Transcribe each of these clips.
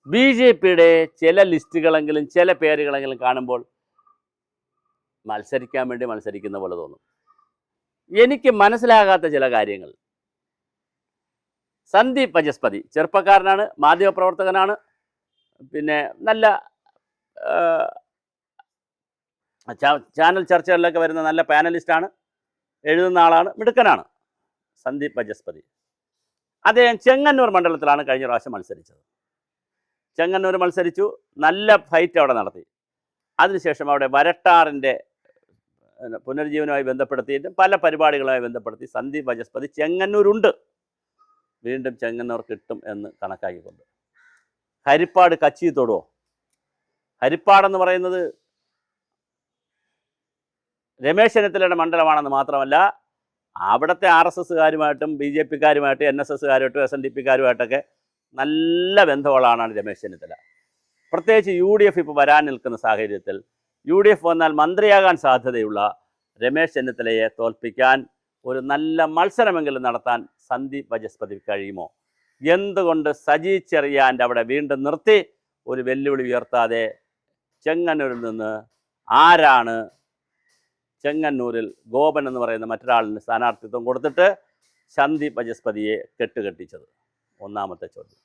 B J പിയുടെ ചില ലിസ്റ്റുകളെങ്കിലും ചില പേരുകളെങ്കിലും കാണുമ്പോൾ മത്സരിക്കാൻ വേണ്ടി മത്സരിക്കുന്ന പോലെ തോന്നും. എനിക്ക് മനസ്സിലാകാത്ത ചില കാര്യങ്ങൾ. സന്ദീപ് വചസ്പതി ചെറുപ്പക്കാരനാണ്, മാധ്യമപ്രവർത്തകനാണ്, പിന്നെ നല്ല ചാനൽ ചർച്ചകളിലൊക്കെ വരുന്ന നല്ല പാനലിസ്റ്റാണ്, എഴുതുന്ന ആളാണ്, മിടുക്കനാണ് സന്ദീപ് വചസ്പതി. അദ്ദേഹം ചെങ്ങന്നൂർ മണ്ഡലത്തിലാണ് കഴിഞ്ഞ പ്രാവശ്യം മത്സരിച്ചത്. ചെങ്ങന്നൂർ മത്സരിച്ചു, നല്ല ഫൈറ്റ് അവിടെ നടത്തി. അതിനുശേഷം അവിടെ വരട്ടാറിൻ്റെ പുനരുജ്ജീവനവുമായി ബന്ധപ്പെടുത്തിയിട്ട് പല പരിപാടികളുമായി ബന്ധപ്പെടുത്തി സന്ദീപ് വചസ്പതി ചെങ്ങന്നൂരുണ്ട്. വീണ്ടും ചെങ്ങന്നൂർ കിട്ടും എന്ന് കണക്കാക്കിക്കൊണ്ട് ഹരിപ്പാട് കച്ചി തൊടുവോ? ഹരിപ്പാടെന്ന് പറയുന്നത് രമേശ് ചെന്നിത്തലയുടെ മണ്ഡലമാണെന്ന് മാത്രമല്ല, അവിടുത്തെ RSSകാരുമായിട്ടും BJPക്കാരുമായിട്ടും NSSകാരുമായിട്ടും SNDPക്കാരുമായിട്ടൊക്കെ നല്ല ബന്ധമുള്ള ആളാണ് രമേശ് ചെന്നിത്തല. പ്രത്യേകിച്ച് UDF ഇപ്പോൾ വരാൻ നിൽക്കുന്ന സാഹചര്യത്തിൽ UDF വന്നാൽ മന്ത്രിയാകാൻ സാധ്യതയുള്ള രമേശ് ചെന്നിത്തലയെ തോൽപ്പിക്കാൻ ഒരു നല്ല മത്സരമെങ്കിലും നടത്താൻ സന്ദീപ് വചസ്പതി കഴിയുമോ? എന്തുകൊണ്ട് സജി ചെറിയാൻ്റെ അവിടെ വീണ്ടും നിർത്തി ഒരു വെല്ലുവിളി ഉയർത്താതെ ചെങ്ങന്നൂരിൽ നിന്ന് ആരാണ് ചെങ്ങന്നൂരിൽ ഗോപൻ എന്ന് പറയുന്ന മറ്റൊരാളിന് സ്ഥാനാർത്ഥിത്വം കൊടുത്തിട്ട് സന്ദീപ് വചസ്പതിയെ കെട്ടുകെട്ടിച്ചത്? ഒന്നാമത്തെ ചോദ്യം.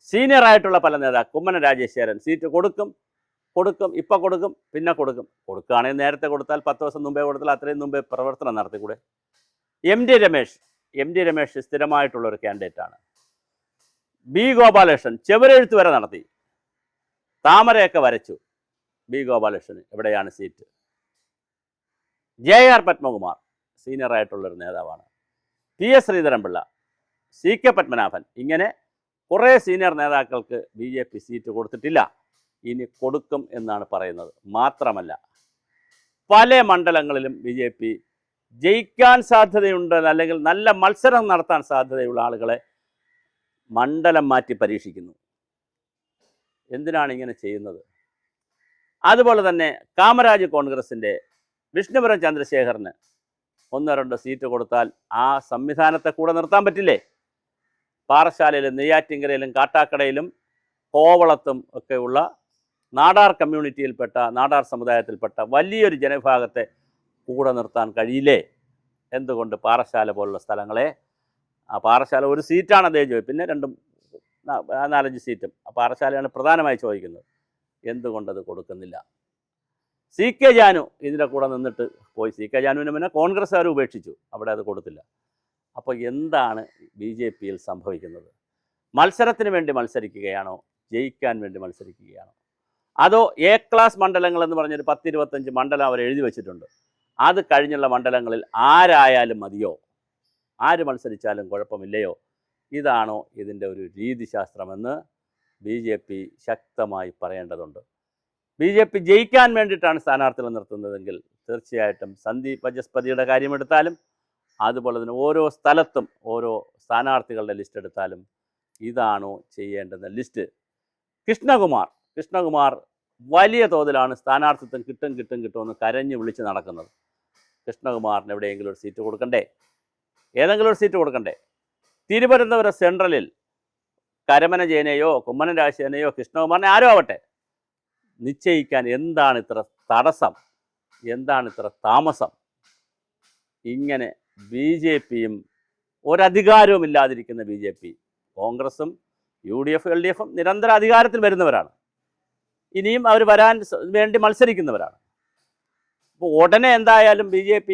സീനിയറായിട്ടുള്ള പല നേതാക്കൾ, കുമ്മനം രാജശേഖരൻ സീറ്റ് കൊടുക്കും, ഇപ്പം കൊടുക്കും, പിന്നെ കൊടുക്കുകയാണെങ്കിൽ നേരത്തെ കൊടുത്താൽ 10 ദിവസം മുമ്പേ കൊടുത്താൽ അത്രയും മുമ്പേ പ്രവർത്തനം നടത്തിക്കൂടെ? എം ഡി രമേശ് സ്ഥിരമായിട്ടുള്ളൊരു ക്യാൻഡിഡേറ്റാണ്. ബി ഗോപാലകൃഷ്ണൻ ചെവരെഴുത്ത് വരെ നടത്തി, താമരയൊക്കെ വരച്ചു. ബി ഗോപാലകൃഷ്ണന് എവിടെയാണ് സീറ്റ്? JR പത്മകുമാർ സീനിയറായിട്ടുള്ളൊരു നേതാവാണ്. PS ശ്രീധരൻപിള്ള, CK പത്മനാഭൻ, ഇങ്ങനെ കുറേ സീനിയർ നേതാക്കൾക്ക് BJP സീറ്റ് കൊടുത്തിട്ടില്ല. ഇനി കൊടുക്കും എന്നാണ് പറയുന്നത്. മാത്രമല്ല പല മണ്ഡലങ്ങളിലും BJP ജയിക്കാൻ സാധ്യതയുണ്ട്, അല്ലെങ്കിൽ നല്ല മത്സരം നടത്താൻ സാധ്യതയുള്ള ആളുകളെ മണ്ഡലം മാറ്റി പരീക്ഷിക്കുന്നു. എന്തിനാണ് ഇങ്ങനെ ചെയ്യുന്നത്? അതുപോലെ തന്നെ കാമരാജ് കോൺഗ്രസിൻ്റെ വിഷ്ണുപുരം ചന്ദ്രശേഖറിന് 1-2 സീറ്റ് കൊടുത്താൽ ആ സംവിധാനത്തെ കൂടെ നിർത്താൻ പറ്റില്ലേ? പാറശാലയിലും നെയ്യാറ്റിൻകരയിലും കാട്ടാക്കടയിലും കോവളത്തും ഒക്കെയുള്ള നാടാർ കമ്മ്യൂണിറ്റിയിൽപ്പെട്ട, നാടാർ സമുദായത്തിൽപ്പെട്ട വലിയൊരു ജനവിഭാഗത്തെ കൂടെ നിർത്താൻ കഴിയില്ലേ? എന്തുകൊണ്ട് പാറശാല പോലുള്ള സ്ഥലങ്ങളെ, ആ പാറശാല ഒരു സീറ്റാണ് അദ്ദേഹം ചോദിച്ചത്, പിന്നെ 4-5 സീറ്റും പാറശാലയാണ് പ്രധാനമായി ചോദിക്കുന്നത്. എന്തുകൊണ്ടത് കൊടുക്കുന്നില്ല? CK ജാനു ഇതിൻ്റെ കൂടെ നിന്നിട്ട് പോയി. CK ജാനുവിന് പിന്നെ കോൺഗ്രസ്സുകാർ ഉപേക്ഷിച്ചു, അവിടെ അത് കൊടുത്തില്ല. അപ്പോൾ എന്താണ് BJPയിൽ സംഭവിക്കുന്നത്? മത്സരത്തിന് വേണ്ടി മത്സരിക്കുകയാണോ, ജയിക്കാൻ വേണ്ടി മത്സരിക്കുകയാണോ? അതോ A ക്ലാസ് മണ്ഡലങ്ങൾ എന്ന് പറഞ്ഞൊരു 10-25 മണ്ഡലം അവർ എഴുതി വച്ചിട്ടുണ്ട്. അത് കഴിഞ്ഞുള്ള മണ്ഡലങ്ങളിൽ ആരായാലും മതിയോ, ആര് മത്സരിച്ചാലും കുഴപ്പമില്ലയോ? ഇതാണോ ഇതിൻ്റെ ഒരു രീതിശാസ്ത്രമെന്ന് BJP ശക്തമായി പറയേണ്ടതുണ്ട്. BJP ജയിക്കാൻ വേണ്ടിയിട്ടാണ് സ്ഥാനാർത്ഥികളെ നിർത്തുന്നതെങ്കിൽ തീർച്ചയായിട്ടും സന്ദീപ് വചസ്പതിയുടെ കാര്യമെടുത്താലും അതുപോലെ തന്നെ ഓരോ സ്ഥലത്തും ഓരോ സ്ഥാനാർത്ഥികളുടെ ലിസ്റ്റ് എടുത്താലും ഇതാണോ ചെയ്യേണ്ടുന്ന ലിസ്റ്റ്? കൃഷ്ണകുമാർ വലിയ തോതിലാണ് സ്ഥാനാർത്ഥിത്വം കിട്ടുമെന്ന് കരഞ്ഞു വിളിച്ച് നടക്കുന്നത്. കൃഷ്ണകുമാറിന് എവിടെയെങ്കിലും ഒരു സീറ്റ് കൊടുക്കണ്ടേ? ഏതെങ്കിലും ഒരു സീറ്റ് കൊടുക്കണ്ടേ? തിരുവനന്തപുരം സെൻട്രലിൽ കരമന ജയനെയോ കുമ്മനം രാജശേഖരനെയോ കൃഷ്ണകുമാറിനെ ആരോ ആവട്ടെ നിശ്ചയിക്കാൻ എന്താണ് ഇത്ര തടസ്സം, എന്താണ് ഇത്ര താമസം? ഇങ്ങനെ BJPയും ഒരധികാരവും ഇല്ലാതിരിക്കുന്ന BJP, കോൺഗ്രസും UDF LDF നിരന്തര അധികാരത്തിൽ വരുന്നവരാണ്, ഇനിയും അവർ വരാൻ വേണ്ടി മത്സരിക്കുന്നവരാണ്. അപ്പോൾ ഉടനെ എന്തായാലും BJP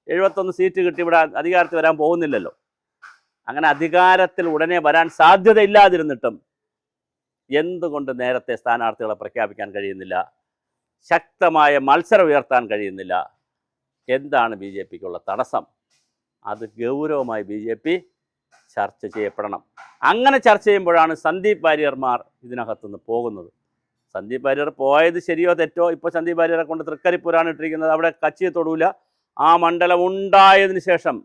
71 സീറ്റ് കിട്ടി ഇവിടെ അധികാരത്തിൽ വരാൻ പോകുന്നില്ലല്ലോ. അങ്ങനെ അധികാരത്തിൽ ഉടനെ വരാൻ സാധ്യതയില്ലാതിരുന്നിട്ടും എന്തുകൊണ്ട് നേരത്തെ സ്ഥാനാർത്ഥികളെ പ്രഖ്യാപിക്കാൻ കഴിയുന്നില്ല? ശക്തമായ മത്സരം ഉയർത്താൻ കഴിയുന്നില്ല? എന്താണ് BJPക്കുള്ള തടസ്സം? അത് ഗൗരവമായി BJP ചർച്ച ചെയ്യപ്പെടണം. അങ്ങനെ ചർച്ച ചെയ്യുമ്പോഴാണ് സന്ദീപ് വാര്യർമാർ ഇതിനകത്തുനിന്ന് പോകുന്നത്. സന്ദീപ് വാര്യർ പോയത് ശരിയോ തെറ്റോ? ഇപ്പോൾ സന്ദീപ് വാര്യരെ കൊണ്ട് തൃക്കരിപ്പൂരാണ് ഇട്ടിരിക്കുന്നത്. അവിടെ കച്ചിയെ തൊടൂല. ആ മണ്ഡലം ഉണ്ടായതിനു ശേഷം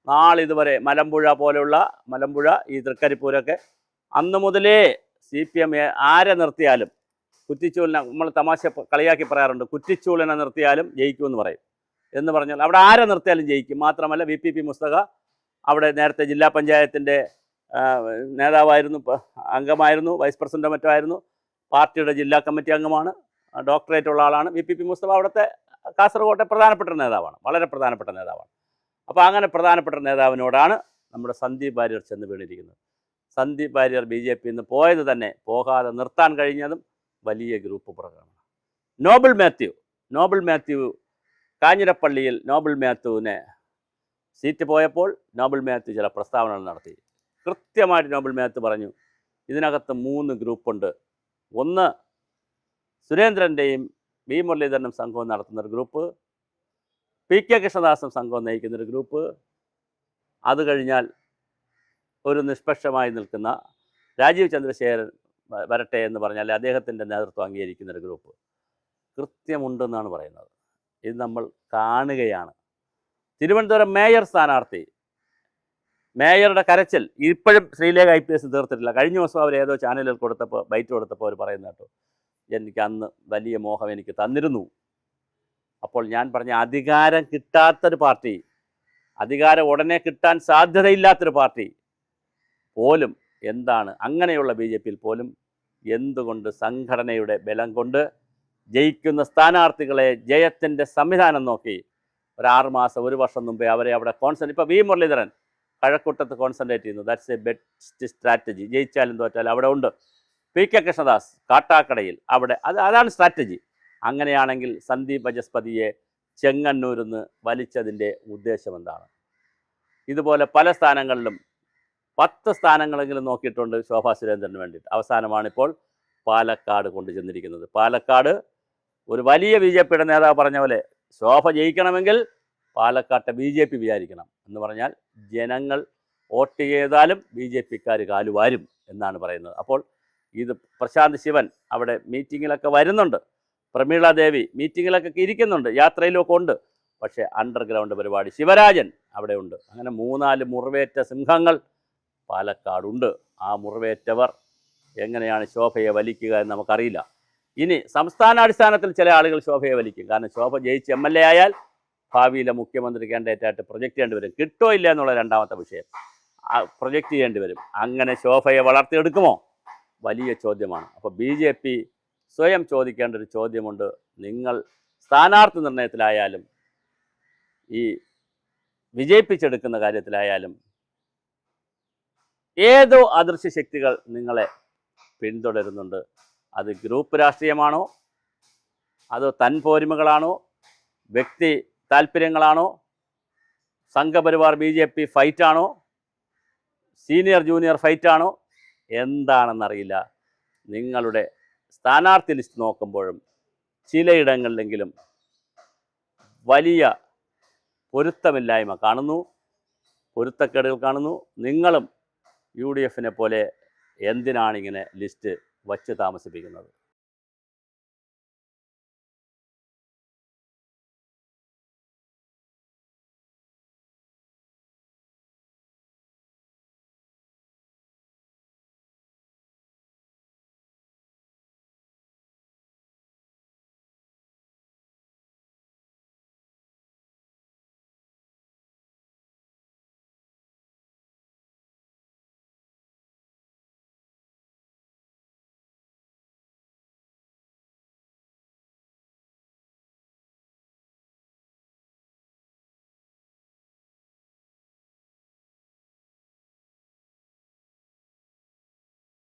നാളിതുവരെ മലമ്പുഴ ഈ തൃക്കരിപ്പൂരൊക്കെ അന്ന് മുതലേ CPM ആരെ നിർത്തിയാലും, കുറ്റിച്ചൂലിനെ നമ്മൾ തമാശ കളിയാക്കി പറയാറുണ്ട്, കുറ്റിച്ചൂലിനെ നിർത്തിയാലും ജയിക്കുമെന്ന് പറയും. എന്ന് പറഞ്ഞാൽ അവിടെ ആരെ നിർത്തിയാലും ജയിക്കും. മാത്രമല്ല VPP മുസ്തക അവിടെ നേരത്തെ ജില്ലാ പഞ്ചായത്തിൻ്റെ നേതാവായിരുന്നു, അംഗമായിരുന്നു, വൈസ് പ്രസിഡൻ്റ് മറ്റോ ആയിരുന്നു, പാർട്ടിയുടെ ജില്ലാ കമ്മിറ്റി അംഗമാണ്, ഡോക്ടറേറ്റ് ഉള്ള ആളാണ്. VPP മുസ്തഫ അവിടുത്തെ കാസർഗോട്ടെ പ്രധാനപ്പെട്ട നേതാവാണ്, വളരെ പ്രധാനപ്പെട്ട നേതാവാണ്. അപ്പോൾ അങ്ങനെ പ്രധാനപ്പെട്ട നേതാവിനോടാണ് നമ്മുടെ സന്ദീപ് വാര്യർ ചെന്ന് വീണിരിക്കുന്നത്. സന്ദീപ് വാര്യർ BJP നിന്ന് പോയത് തന്നെ, പോകാതെ നിർത്താൻ കഴിഞ്ഞതും വലിയ ഗ്രൂപ്പ് പുറകെയാണ്. നോബിൾ മാത്യു കാഞ്ഞിരപ്പള്ളിയിൽ നോബിൾ മാത്യുവിനെ സീറ്റ് പോയപ്പോൾ നോബിൾ മാത്യു ചില പ്രസ്താവനകൾ നടത്തി. കൃത്യമായിട്ട് നോബിൾ മാത്യു പറഞ്ഞു, ഇതിനകത്ത് 3 ഗ്രൂപ്പുണ്ട്. ഒന്ന് സുരേന്ദ്രൻ്റെയും വി മുരളീധരനും സംഘവും നടത്തുന്നൊരു ഗ്രൂപ്പ്, PK കൃഷ്ണദാസും സംഘവും നയിക്കുന്നൊരു ഗ്രൂപ്പ്, അത് കഴിഞ്ഞാൽ ഒരു നിഷ്പക്ഷമായി നിൽക്കുന്ന രാജീവ് ചന്ദ്രശേഖരൻ വരട്ടെ എന്ന് പറഞ്ഞാൽ അദ്ദേഹത്തിൻ്റെ നേതൃത്വം അംഗീകരിക്കുന്നൊരു ഗ്രൂപ്പ് കൃത്യമുണ്ടെന്നാണ് പറയുന്നത്. ഇത് നമ്മൾ കാണുകയാണ്. തിരുവനന്തപുരം മേയർ സ്ഥാനാർത്ഥി, മേയറുടെ കരച്ചിൽ ഇപ്പോഴും ശ്രീലേഖ IPS തീർത്തിട്ടില്ല. കഴിഞ്ഞ ദിവസം അവർ ഏതോ ചാനലിൽ ബൈറ്റ് കൊടുത്തപ്പോൾ അവർ പറയുന്ന കേട്ടോ, എനിക്ക് അന്ന് വലിയ മോഹം എനിക്ക് തന്നിരുന്നു. അപ്പോൾ ഞാൻ പറഞ്ഞ അധികാരം കിട്ടാത്തൊരു പാർട്ടി, അധികാരം ഉടനെ കിട്ടാൻ സാധ്യതയില്ലാത്തൊരു പാർട്ടി പോലും എന്താണ് അങ്ങനെയുള്ള BJPയിൽ പോലും എന്തുകൊണ്ട് സംഘടനയുടെ ബലം കൊണ്ട് ജയിക്കുന്ന സ്ഥാനാർത്ഥികളെ ജയത്തിൻ്റെ സംവിധാനം നോക്കി ഒരു 6 മാസം 1 വർഷം മുമ്പേ അവരെ അവിടെ ഇപ്പോൾ വി മുരളീധരൻ കഴക്കൂട്ടത്ത് കോൺസെൻട്രേറ്റ് ചെയ്യുന്നു. That's A best strategy. ജയിച്ചാലും തോറ്റാലും അവിടെ ഉണ്ട്. PK കൃഷ്ണദാസ് കാട്ടാക്കടയിൽ അവിടെ അതാണ് സ്ട്രാറ്റജി. അങ്ങനെയാണെങ്കിൽ സന്ദീപ് ബജസ്പതിയെ ചെങ്ങന്നൂരിൽ നിന്ന് വലിച്ചതിൻ്റെ ഉദ്ദേശം എന്താണ്? ഇതുപോലെ പല സ്ഥാനങ്ങളിലും 10 സ്ഥാനങ്ങളെങ്കിലും നോക്കിയിട്ടുണ്ട് ശോഭാ സുരേന്ദ്രന് വേണ്ടിയിട്ട്. അവസാനമാണിപ്പോൾ പാലക്കാട് കൊണ്ടു ചെന്നിരിക്കുന്നത്. പാലക്കാട് ഒരു വലിയ BJPയുടെ നേതാവ് പറഞ്ഞ പോലെ ശോഭ ജയിക്കണമെങ്കിൽ പാലക്കാട്ടെ BJP വിചാരിക്കണം എന്ന് പറഞ്ഞാൽ ജനങ്ങൾ വോട്ട് ചെയ്താലും BJPക്കാർ കാലുവാരും എന്നാണ് പറയുന്നത്. അപ്പോൾ ഇത് പ്രശാന്ത് ശിവൻ അവിടെ മീറ്റിങ്ങിലൊക്കെ വരുന്നുണ്ട്, പ്രമീള ദേവി മീറ്റിങ്ങിലൊക്കെ ഇരിക്കുന്നുണ്ട്, യാത്രയിലൊക്കെ ഉണ്ട്. പക്ഷേ അണ്ടർഗ്രൗണ്ട് പരിപാടി ശിവരാജൻ അവിടെ ഉണ്ട്. അങ്ങനെ 3-4 മുറിവേറ്റ സിംഹങ്ങൾ പാലക്കാടുണ്ട്. ആ മുറിവേറ്റവർ എങ്ങനെയാണ് ശോഭയെ വലിക്കുക എന്ന് നമുക്കറിയില്ല. ഇനി സംസ്ഥാനാടിസ്ഥാനത്തിൽ ചില ആളുകൾ ശോഭയെ വലിക്കും. കാരണം ശോഭ ജയിച്ച് MLA ആയാൽ ഭാവിയിലെ മുഖ്യമന്ത്രി കാൻഡിഡേറ്റായിട്ട് പ്രൊജക്റ്റ് ചെയ്യേണ്ടി വരും. കിട്ടോ ഇല്ല എന്നുള്ള രണ്ടാമത്തെ വിഷയം, പ്രൊജക്റ്റ് ചെയ്യേണ്ടി വരും. അങ്ങനെ ശോഭയെ വളർത്തിയെടുക്കുമോ? വലിയ ചോദ്യമാണ്. അപ്പോൾ BJP സ്വയം ചോദിക്കേണ്ട ഒരു ചോദ്യമുണ്ട്. നിങ്ങൾ സ്ഥാനാർത്ഥി നിർണയത്തിലായാലും ഈ വിജയിപ്പിച്ചെടുക്കുന്ന കാര്യത്തിലായാലും ഏതോ അദൃശ്യ ശക്തികൾ നിങ്ങളെ പിന്തുടരുന്നുണ്ട്. അത് ഗ്രൂപ്പ് രാഷ്ട്രീയമാണോ, അതോ തൻപോരിമകളാണോ, വ്യക്തി താല്പര്യങ്ങളാണോ, സംഘപരിവാർ BJP ഫൈറ്റാണോ, സീനിയർ ജൂനിയർ ഫൈറ്റാണോ, എന്താണെന്നറിയില്ല. നിങ്ങളുടെ സ്ഥാനാർത്ഥി ലിസ്റ്റ് നോക്കുമ്പോഴും ചിലയിടങ്ങളിലെങ്കിലും വലിയ പൊരുത്തമില്ലായ്മ കാണുന്നു, പൊരുത്തക്കേടുകൾ കാണുന്നു. നിങ്ങളും UDFനെ പോലെ എന്തിനാണിങ്ങനെ ലിസ്റ്റ് വച്ച് താമസിപ്പിക്കുന്നത്?